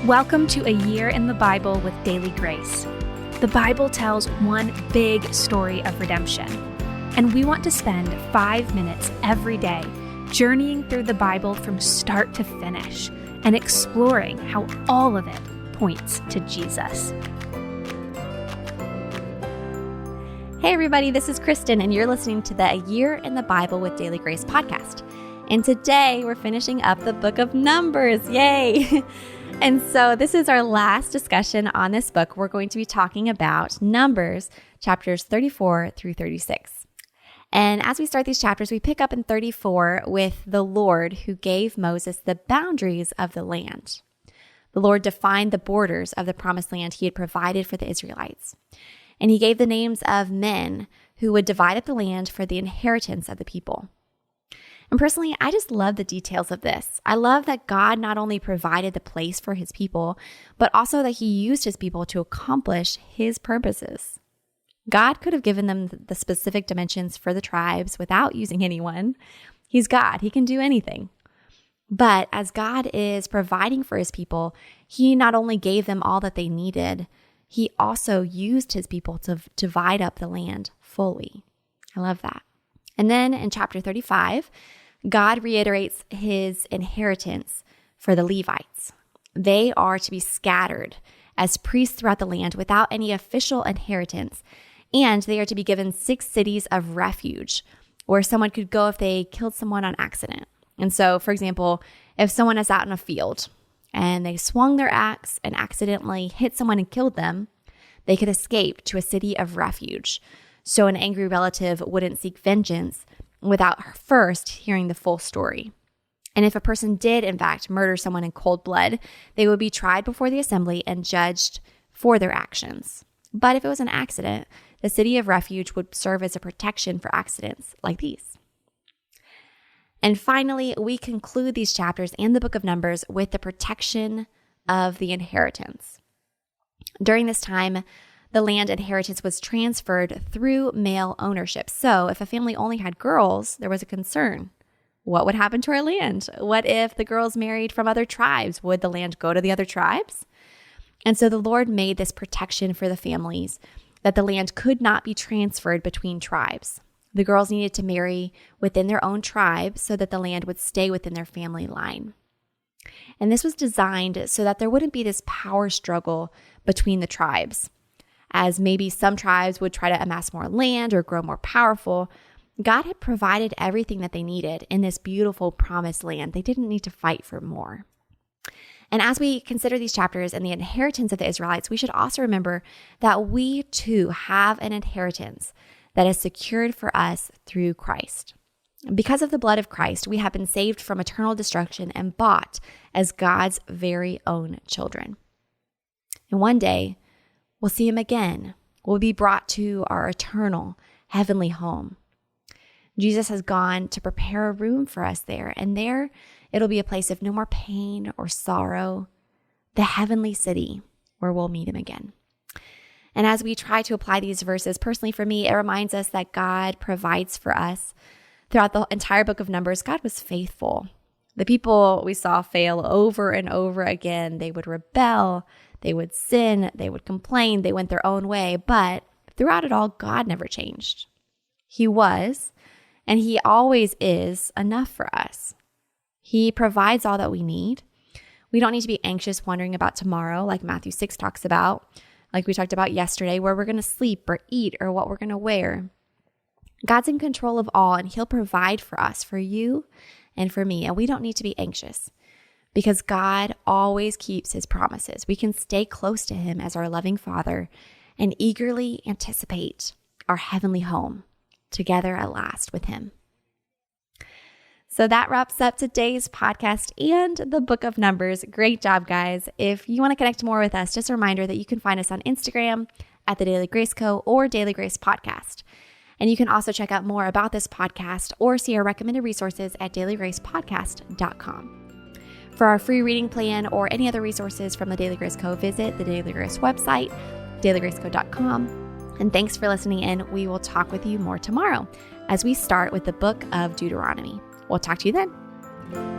Welcome to A Year in the Bible with Daily Grace. The Bible tells one big story of redemption, and we want to spend 5 minutes every day journeying through the Bible from start to finish and exploring how all of it points to Jesus. Hey everybody, this is Kristen, and you're listening to the A Year in the Bible with Daily Grace podcast. And today we're finishing up the book of Numbers. Yay! And so this is our last discussion on this book. We're going to be talking about Numbers chapters 34 through 36. And as we start these chapters, we pick up in 34 with the Lord who gave Moses the boundaries of the land. The Lord defined the borders of the promised land he had provided for the Israelites. And he gave the names of men who would divide up the land for the inheritance of the people. And personally, I just love the details of this. I love that God not only provided the place for his people, but also that he used his people to accomplish his purposes. God could have given them the specific dimensions for the tribes without using anyone. He's God. He can do anything. But as God is providing for his people, he not only gave them all that they needed, he also used his people to divide up the land fully. I love that. And then in chapter 35, God reiterates his inheritance for the Levites. They are to be scattered as priests throughout the land without any official inheritance, and they are to be given 6 cities of refuge where someone could go if they killed someone on accident. And so, for example, if someone is out in a field and they swung their axe and accidentally hit someone and killed them, they could escape to a city of refuge, so an angry relative wouldn't seek vengeance without first hearing the full story. And if a person did, in fact, murder someone in cold blood, they would be tried before the assembly and judged for their actions. But if it was an accident, the city of refuge would serve as a protection for accidents like these. And finally, we conclude these chapters and the book of Numbers with the protection of the inheritance. During this time, the land inheritance was transferred through male ownership. So if a family only had girls, there was a concern. What would happen to our land? What if the girls married from other tribes? Would the land go to the other tribes? And so the Lord made this protection for the families that the land could not be transferred between tribes. The girls needed to marry within their own tribe so that the land would stay within their family line. And this was designed so that there wouldn't be this power struggle between the tribes. As maybe some tribes would try to amass more land or grow more powerful, God had provided everything that they needed in this beautiful promised land. They didn't need to fight for more. And as we consider these chapters and the inheritance of the Israelites, we should also remember that we too have an inheritance that is secured for us through Christ. Because of the blood of Christ, we have been saved from eternal destruction and bought as God's very own children. And one day, we'll see him again. We'll be brought to our eternal heavenly home. Jesus has gone to prepare a room for us there, and there it'll be a place of no more pain or sorrow, the heavenly city where we'll meet him again. And as we try to apply these verses, personally for me, it reminds us that God provides for us. Throughout the entire book of Numbers, God was faithful. The people we saw fail over and over again. They would rebel, they would sin, they would complain, they went their own way. But throughout it all, God never changed. He was, and he always is, enough for us. He provides all that we need. We don't need to be anxious wondering about tomorrow, like Matthew 6 talks about, like we talked about yesterday, where we're going to sleep or eat or what we're going to wear. God's in control of all, and he'll provide for us, for you and for me, and we don't need to be anxious because God always keeps his promises. We can stay close to him as our loving Father and eagerly anticipate our heavenly home together at last with him. So that wraps up today's podcast and the book of Numbers. Great job, guys. If you want to connect more with us, just a reminder that you can find us on Instagram at the Daily Grace Co. or Daily Grace Podcast. And you can also check out more about this podcast or see our recommended resources at dailygracepodcast.com. For our free reading plan or any other resources from the Daily Grace Co., visit the Daily Grace website, dailygraceco.com. And thanks for listening in. We will talk with you more tomorrow as we start with the book of Deuteronomy. We'll talk to you then.